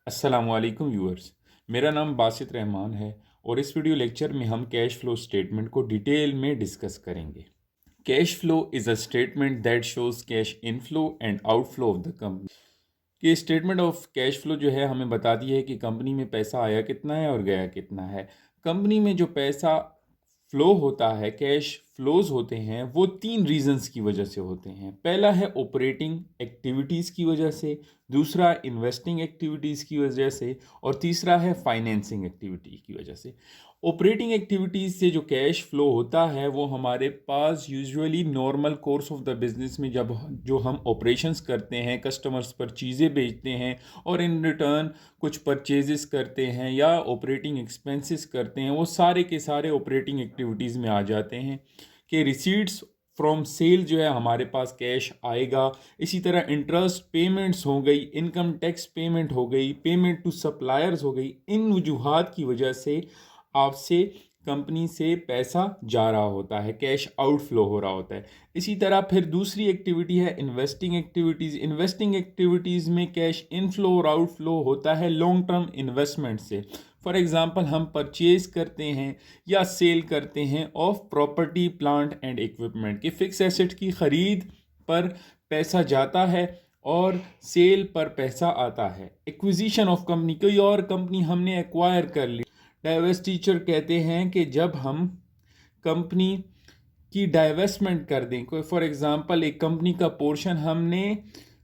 अस्सलामुअलैकुम व्यूअर्स। मेरा नाम बासित रहमान है और इस वीडियो लेक्चर में हम कैश फ्लो स्टेटमेंट को डिटेल में डिस्कस करेंगे। Cash flow is a statement that shows cash inflow and outflow of the company. कि स्टेटमेंट ऑफ कैश फ्लो जो है हमें बताती है कि कंपनी में पैसा आया कितना है और गया कितना है। कंपनी में जो पैसा फ्लो होता है, कैश फ्लोज होते हैं, वो तीन रीजंस की वजह से होते हैं। पहला है ऑपरेटिंग एक्टिविटीज़ की वजह से, दूसरा इन्वेस्टिंग एक्टिविटीज़ की वजह से और तीसरा है फाइनेंसिंग एक्टिविटी की वजह से। ऑपरेटिंग एक्टिविटीज़ से जो कैश फ्लो होता है वो हमारे पास usually normal course of the business में जब जो हम ऑपरेशंस करते हैं, कस्टमर्स पर चीज़ें बेचते हैं और इन रिटर्न कुछ परचेजेस करते हैं या ऑपरेटिंग एक्सपेंसेस करते हैं, वो सारे के सारे ऑपरेटिंग एक्टिविटीज़ में आ जाते हैं। कि रिसीट्स फ्रॉम सेल जो है हमारे पास कैश आएगा। इसी तरह इंटरेस्ट पेमेंट्स हो गई, इनकम टैक्स पेमेंट हो गई, पेमेंट टू सप्लायर्स हो गई। इन वजूहात की वजह से आपसे कंपनी से पैसा जा रहा होता है, कैश आउटफ्लो हो रहा होता है। इसी तरह फिर दूसरी एक्टिविटी है इन्वेस्टिंग एक्टिविटीज़। इन्वेस्टिंग एक्टिविटीज़ में कैश इनफ्लो और आउटफ्लो होता है लॉन्ग टर्म इन्वेस्टमेंट से। फॉर एग्ज़ाम्पल हम परचेज करते हैं या सेल करते हैं of property, plant and equipment. कि फिक्स एसेट की ख़रीद पर पैसा जाता है और सेल पर पैसा आता है। एक्विजिशन ऑफ कंपनी, कोई और कंपनी हमने एक्वायर कर ली। डाइवेस्टीचर कहते हैं कि जब हम कंपनी की डाइवेस्टमेंट कर दें, कोई फॉर एग्जांपल एक कंपनी का पोर्शन हमने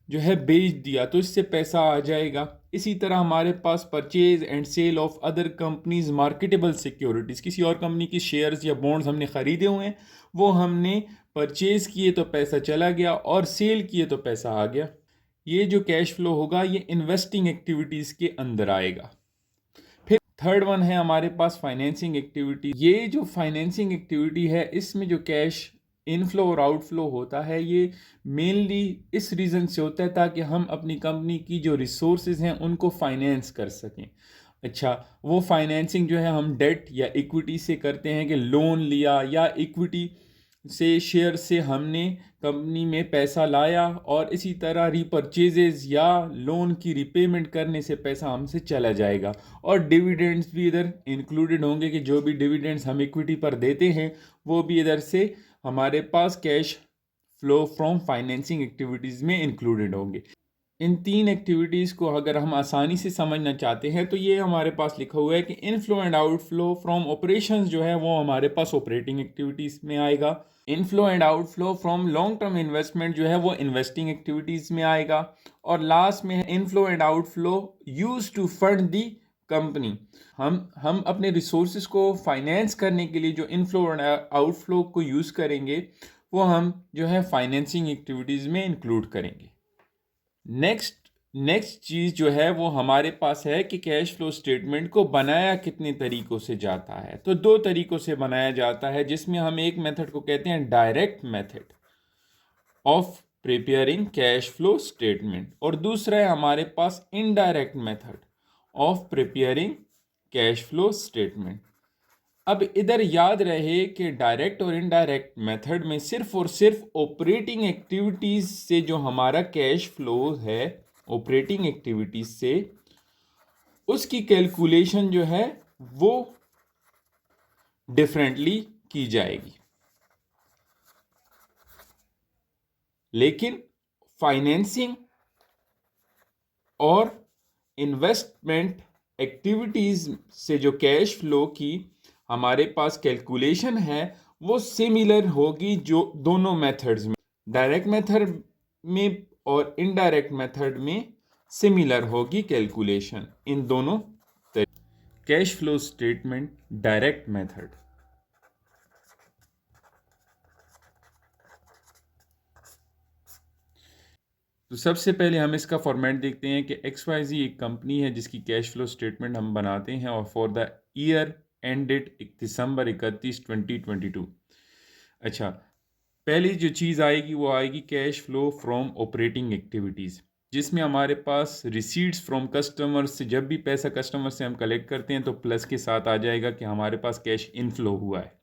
जो है बेच दिया तो इससे पैसा आ जाएगा। इसी तरह हमारे पास purchase and sale of other companies marketable securities, किसी और कंपनी की शेयर्स या बॉन्ड्स हमने ख़रीदे हुए हैं, वो हमने परचेज किए तो पैसा चला गया और सेल किए तो पैसा आ गया। ये जो कैश फ्लो होगा ये इन्वेस्टिंग एक्टिविटीज़ के अंदर आएगा। फिर थर्ड वन है हमारे पास फाइनेंसिंग एक्टिविटी। ये जो फाइनेंसिंग एक्टिविटी है इसमें जो कैश इनफ्लो और आउटफ्लो होता है ये मेनली इस रीज़न से होता है ताकि हम अपनी कंपनी की जो रिसोर्सेज हैं उनको फाइनेंस कर सकें। अच्छा, वो फाइनेंसिंग जो है हम डेट या इक्विटी से करते हैं कि लोन लिया या इक्विटी से शेयर से हमने कंपनी में पैसा लाया और इसी तरह रीपरचेजेस या लोन की रिपेमेंट करने से पैसा हमसे चला जाएगा। और डिविडेंड्स भी इधर इंक्लूडेड होंगे कि जो भी डिविडेंड्स हम इक्विटी पर देते हैं वो भी इधर से हमारे पास cash flow from financing activities में इंक्लूडेड होंगे। इन तीन एक्टिविटीज़ को अगर हम आसानी से समझना चाहते हैं तो ये हमारे पास लिखा हुआ है कि inflow and outflow from operations जो है वो हमारे पास ऑपरेटिंग एक्टिविटीज़ में आएगा। Inflow and outflow from long term investment जो है वो इन्वेस्टिंग एक्टिविटीज़ में आएगा। और लास्ट में है inflow and outflow use to fund the company. हम अपने रिसोर्सेज को फाइनेंस करने के लिए जो इनफ्लो एंड आउटफ्लो को यूज़ करेंगे वो हम जो है फाइनेंसिंग एक्टिविटीज़ में इंक्लूड करेंगे। नेक्स्ट चीज़ जो है वो हमारे पास है कि कैश फ्लो स्टेटमेंट को बनाया कितने तरीक़ों से जाता है। तो दो तरीक़ों से बनाया जाता है, जिसमें हम एक मेथड को कहते हैं direct method of preparing cash flow statement और दूसरा है हमारे पास indirect method of preparing cash flow statement. अब इधर याद रहे कि डायरेक्ट और इनडायरेक्ट मेथड में सिर्फ और सिर्फ ऑपरेटिंग एक्टिविटीज़ से जो हमारा कैश फ्लो है, ऑपरेटिंग एक्टिविटीज़ से उसकी कैलकुलेशन जो है वो डिफरेंटली की जाएगी। लेकिन फाइनेंसिंग और इन्वेस्टमेंट एक्टिविटीज़ से जो कैश फ्लो की हमारे पास कैलकुलेशन है वो सिमिलर होगी जो दोनों मेथड्स में, डायरेक्ट मेथड में और इनडायरेक्ट मेथड में सिमिलर होगी कैलकुलेशन इन दोनों cash flow statement direct method. तो सबसे पहले हम इसका फॉर्मेट देखते हैं कि XYZ एक कंपनी है जिसकी कैश फ्लो स्टेटमेंट हम बनाते हैं और फॉर द ईयर एंडेड दिसंबर 31, 2022। अच्छा, पहली जो चीज़ आएगी वो आएगी cash flow from operating activities, जिसमें हमारे पास रिसीट्स फ्रॉम कस्टमर से, जब भी पैसा कस्टमर से हम कलेक्ट करते हैं तो प्लस के साथ आ जाएगा कि हमारे पास कैश इनफ्लो हुआ है।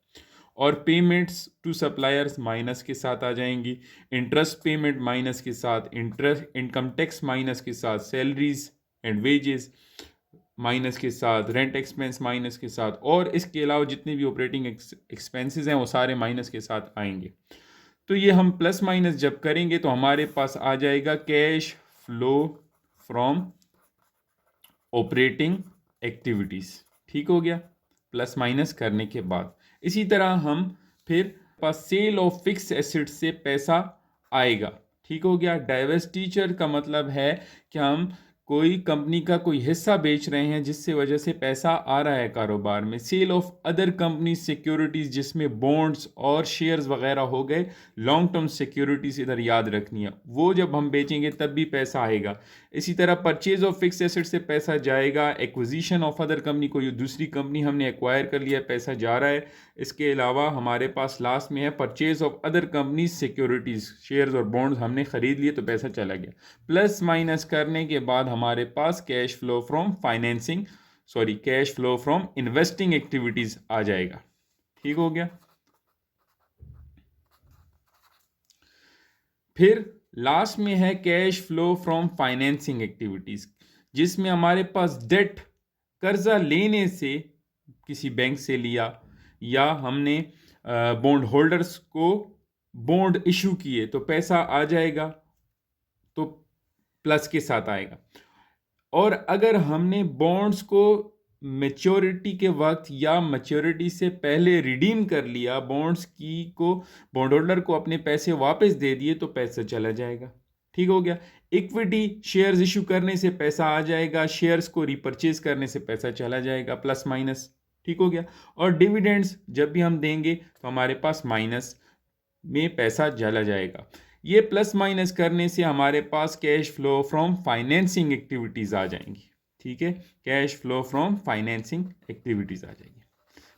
और पेमेंट्स टू सप्लायर्स माइनस के साथ आ जाएंगी। इंटरेस्ट पेमेंट माइनस के साथ इंटरेस्ट, इनकम टैक्स माइनस के साथ सैलरीज एंड वेजेस माइनस के साथ, रेंट एक्सपेंस माइनस के साथ, और इसके अलावा जितने भी ऑपरेटिंग एक्सपेंसेस हैं वो सारे माइनस के साथ आएंगे। तो ये हम प्लस माइनस जब करेंगे तो हमारे पास आ जाएगा cash flow from operating activities. ठीक हो गया, प्लस माइनस करने के बाद। इसी तरह हम फिर पास सेल ऑफ फिक्स एसेट से पैसा आएगा। ठीक हो गया, डाइवेस्टीचर का मतलब है कि हम कोई कंपनी का कोई हिस्सा बेच रहे हैं जिससे वजह से पैसा आ रहा है कारोबार में। Sale of other company securities, जिसमें बॉन्ड्स और शेयर्स वगैरह हो गए, लॉन्ग टर्म सिक्योरिटीज़ इधर याद रखनी है, वो जब हम बेचेंगे तब भी पैसा आएगा। इसी तरह परचेज ऑफ फिक्स एसेट से पैसा जाएगा, एक्विजिशन ऑफ अदर कंपनी, कोई दूसरी कंपनी हमने एक्वायर कर लिया, पैसा जा रहा है। इसके अलावा हमारे पास लास्ट में है purchase of other company securities, shares और बॉन्ड्स हमने खरीद लिए तो पैसा चला गया। प्लस माइनस करने के बाद हमारे पास cash flow from financing, sorry cash flow from investing activities आ जाएगा। ठीक हो गया। फिर लास्ट में है cash flow from financing activities, जिसमें हमारे पास डेट, कर्जा लेने से, किसी बैंक से लिया, या हमने बॉन्ड होल्डर्स को बॉन्ड इशू किए तो पैसा आ जाएगा, तो प्लस के साथ आएगा। और अगर हमने बॉन्ड्स को मैच्योरिटी के वक्त या मैच्योरिटी से पहले रिडीम कर लिया, बॉन्ड्स की को बॉन्ड होल्डर को अपने पैसे वापस दे दिए तो पैसा चला जाएगा। ठीक हो गया। इक्विटी शेयर्स इशू करने से पैसा आ जाएगा, शेयर्स को रिपर्चेज करने से पैसा चला जाएगा, प्लस माइनस। ठीक हो गया। और डिविडेंड्स जब भी हम देंगे तो हमारे पास माइनस में पैसा चला जाएगा। ये प्लस माइनस करने से हमारे पास cash flow from financing activities आ जाएंगी। ठीक है, cash flow from financing activities आ जाएगी।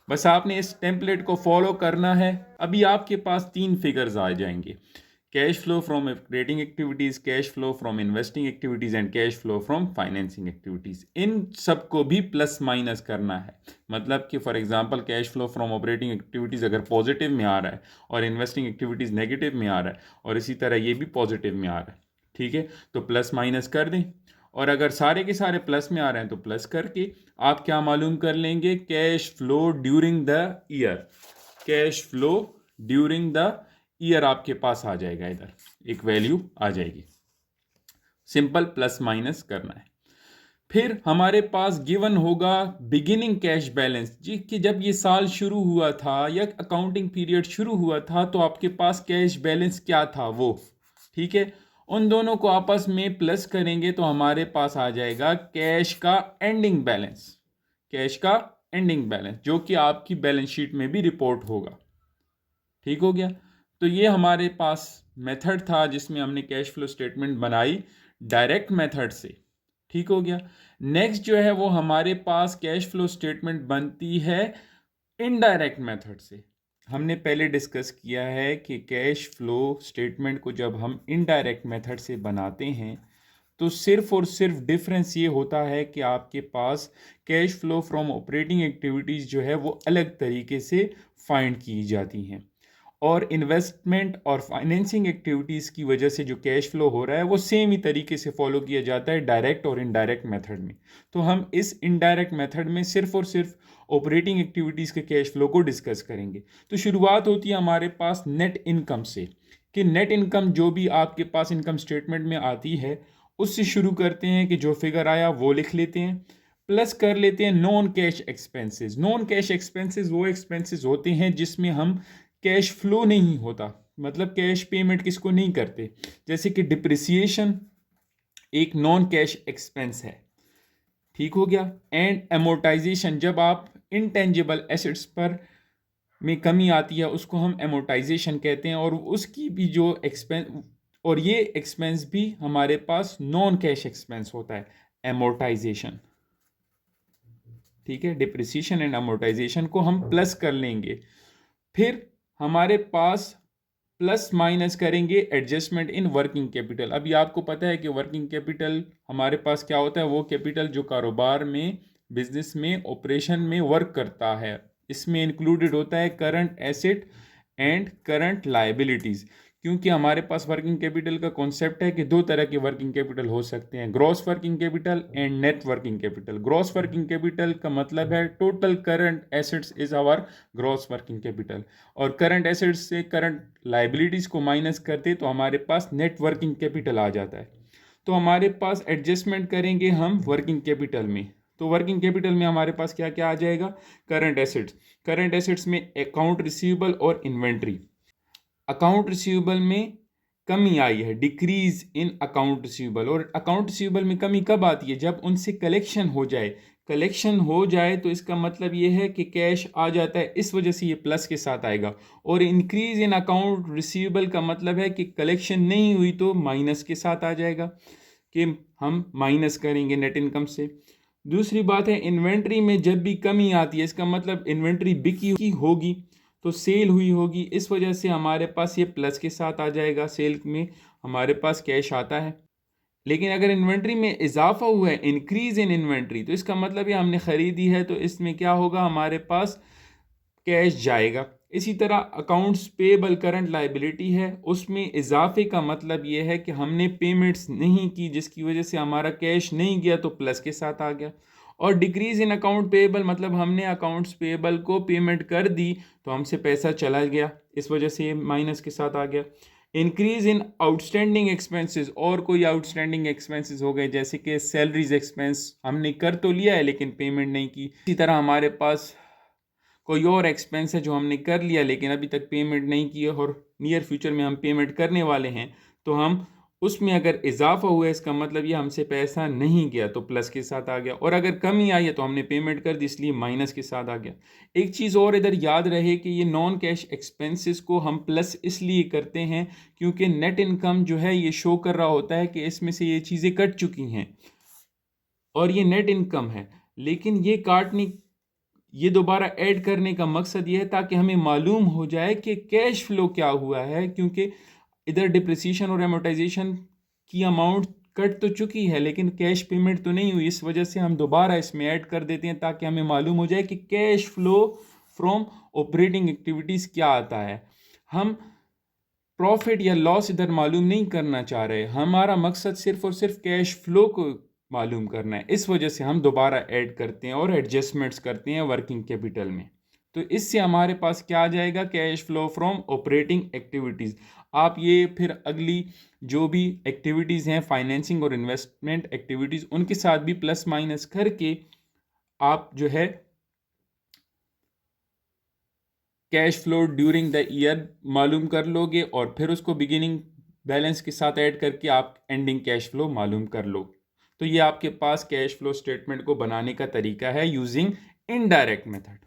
बस आपने इस टेम्पलेट को फॉलो करना है। अभी आपके पास 3 फिगर्स आ जाएंगे, cash flow from operating activities, cash flow from investing activities and cash flow from financing activities. इन सबको भी प्लस माइनस करना है। मतलब कि for example cash flow from operating activities अगर पॉजिटिव में आ रहा है और इन्वेस्टिंग एक्टिविटीज़ नेगेटिव में आ रहा है, और इसी तरह ये भी पॉजिटिव में आ रहा है, ठीक है, तो प्लस माइनस कर दें। और अगर सारे के सारे प्लस में आ रहे हैं तो प्लस करके आप क्या मालूम कर लेंगे, cash flow during the year. Cash flow during the year आपके पास आ जाएगा, इधर एक वैल्यू आ जाएगी। सिंपल प्लस माइनस करना है। फिर हमारे पास गिवन होगा बिगिनिंग कैश बैलेंस जी, कि जब ये साल शुरू हुआ था या अकाउंटिंग पीरियड शुरू हुआ था तो आपके पास कैश बैलेंस क्या था वो। ठीक है, उन दोनों को आपस में प्लस करेंगे तो हमारे पास आ जाएगा कैश का एंडिंग बैलेंस। कैश का एंडिंग बैलेंस जो कि आपकी बैलेंस शीट में भी रिपोर्ट होगा। ठीक हो गया। तो ये हमारे पास मेथड था जिसमें हमने कैश फ्लो स्टेटमेंट बनाई डायरेक्ट मेथड से। ठीक हो गया। नेक्स्ट जो है वो हमारे पास कैश फ्लो स्टेटमेंट बनती है इनडायरेक्ट मेथड से। हमने पहले डिस्कस किया है कि कैश फ्लो स्टेटमेंट को जब हम इनडायरेक्ट मेथड से बनाते हैं तो सिर्फ और सिर्फ डिफरेंस ये होता है कि आपके पास cash flow from operating activities जो है वो अलग तरीके से फाइंड की जाती हैं, और इन्वेस्टमेंट और फाइनेंसिंग एक्टिविटीज़ की वजह से जो कैश फ्लो हो रहा है वो सेम ही तरीके से फॉलो किया जाता है डायरेक्ट और इनडायरेक्ट मेथड में। तो हम इस इनडायरेक्ट मेथड में सिर्फ और सिर्फ ऑपरेटिंग एक्टिविटीज़ के कैश फ्लो को डिस्कस करेंगे। तो शुरुआत होती है हमारे पास नेट इनकम से, कि नेट इनकम जो भी आपके पास इनकम स्टेटमेंट में आती है उससे शुरू करते हैं, कि जो फिगर आया वो लिख लेते हैं, प्लस कर लेते हैं non cash expenses. Non cash expenses वो एक्सपेंसेस होते हैं जिसमें हम कैश फ्लो नहीं होता, मतलब कैश पेमेंट किसको नहीं करते, जैसे कि डिप्रिसिएशन एक नॉन कैश एक्सपेंस है। ठीक हो गया। एंड एमोर्टाइजेशन, जब आप इनटेंजिबल एसेट्स पर में कमी आती है उसको हम एमोर्टाइजेशन कहते हैं, और उसकी भी जो एक्सपेंस, और ये एक्सपेंस भी हमारे पास नॉन कैश एक्सपेंस होता है, एमोर्टाइजेशन। ठीक है, डिप्रिसिएशन एंड एमोर्टाइजेशन को हम प्लस कर लेंगे। फिर हमारे पास प्लस माइनस करेंगे एडजस्टमेंट इन वर्किंग कैपिटल। अभी आपको पता है कि वर्किंग कैपिटल हमारे पास क्या होता है, वो कैपिटल जो कारोबार में, बिजनेस में, ऑपरेशन में वर्क करता है। इसमें इंक्लूडेड होता है current asset and current liabilities, क्योंकि हमारे पास वर्किंग कैपिटल का कॉन्सेप्ट है कि दो तरह के वर्किंग कैपिटल हो सकते हैं, gross working capital and net working capital. Gross working capital का मतलब है total current assets is our gross working capital, और करंट एसेट्स से करंट लाइबिलिटीज़ को माइनस करते तो हमारे पास नेट वर्किंग कैपिटल आ जाता है। तो हमारे पास एडजस्टमेंट करेंगे हम वर्किंग कैपिटल में, तो वर्किंग कैपिटल में हमारे पास क्या क्या आ जाएगा, करंट एसेट्स। करंट एसेट्स में अकाउंट रिसीवेबल और इन्वेंट्री। अकाउंट रिसीवेबल में कमी आई है, डिक्रीज इन अकाउंट रिसीवेबल। और अकाउंट रिसीवेबल में कमी कब आती है, जब उनसे कलेक्शन हो जाए। कलेक्शन हो जाए तो इसका मतलब ये है कि कैश आ जाता है, इस वजह से ये प्लस के साथ आएगा। और इंक्रीज इन अकाउंट रिसीवेबल का मतलब है कि कलेक्शन नहीं हुई तो माइनस के साथ आ जाएगा, कि हम माइनस करेंगे नेट इनकम से। दूसरी बात है, इन्वेंट्री में जब भी कमी आती है, इसका मतलब इन्वेंट्री बिकी होगी तो सेल हुई होगी, इस वजह से हमारे पास ये प्लस के साथ आ जाएगा, सेल में हमारे पास कैश आता है। लेकिन अगर इन्वेंट्री में इजाफा हुआ है, इंक्रीज इन इन्वेंट्री, तो इसका मतलब ये हमने ख़रीदी है तो इसमें क्या होगा, हमारे पास कैश जाएगा। इसी तरह अकाउंट्स पेबल करंट लाइबिलिटी है, उसमें इजाफे का मतलब ये है कि हमने पेमेंट्स नहीं की जिसकी वजह से हमारा कैश नहीं गया तो प्लस के साथ आ गया। और डिक्रीज इन अकाउंट पेबल मतलब हमने अकाउंट्स पेबल को पेमेंट कर दी तो हमसे पैसा चला गया, इस वजह से ये माइनस के साथ आ गया। इंक्रीज इन आउटस्टैंडिंग एक्सपेंसेस, और कोई आउटस्टैंडिंग एक्सपेंसेस हो गए जैसे कि सैलरीज एक्सपेंस, हमने कर तो लिया है लेकिन पेमेंट नहीं की। इसी तरह हमारे पास कोई और एक्सपेंस है जो हमने कर लिया लेकिन अभी तक पेमेंट नहीं की है और नियर फ्यूचर में हम पेमेंट करने वाले हैं, तो हम उसमें अगर इजाफा हुआ है इसका मतलब ये हमसे पैसा नहीं गया तो प्लस के साथ आ गया, और अगर कमी आई है तो हमने पेमेंट कर दी इसलिए माइनस के साथ आ गया। एक चीज़ और इधर याद रहे कि ये नॉन कैश एक्सपेंसेस को हम प्लस इसलिए करते हैं क्योंकि नेट इनकम जो है ये शो कर रहा होता है कि इसमें से ये चीज़ें कट चुकी हैं और ये नेट इनकम है, लेकिन ये दोबारा ऐड करने का मकसद ये है ताकि हमें मालूम हो जाए कि कैश फ्लो क्या हुआ है, क्योंकि इधर डिप्रिसिएशन और एमोटाइजेशन की अमाउंट कट तो चुकी है लेकिन कैश पेमेंट तो नहीं हुई, इस वजह से हम दोबारा इसमें ऐड कर देते हैं ताकि हमें मालूम हो जाए कि cash flow from operating activities क्या आता है। हम प्रॉफिट या लॉस इधर मालूम नहीं करना चाह रहे, हमारा मकसद सिर्फ और सिर्फ कैश फ्लो को मालूम करना है, इस वजह से हम दोबारा ऐड करते हैं और एडजस्टमेंट्स करते हैं वर्किंग कैपिटल में। तो इससे हमारे पास क्या आ जाएगा, cash flow from operating activities. आप ये फिर अगली जो भी एक्टिविटीज़ हैं फाइनेंसिंग और इन्वेस्टमेंट एक्टिविटीज़ उनके साथ भी प्लस माइनस करके आप जो है cash flow during the year मालूम कर लोगे और फिर उसको बिगिनिंग बैलेंस के साथ ऐड करके आप एंडिंग कैश फ्लो मालूम कर लो। तो ये आपके पास कैश फ्लो स्टेटमेंट को बनाने का तरीका है यूजिंग इनडायरेक्ट मेथड।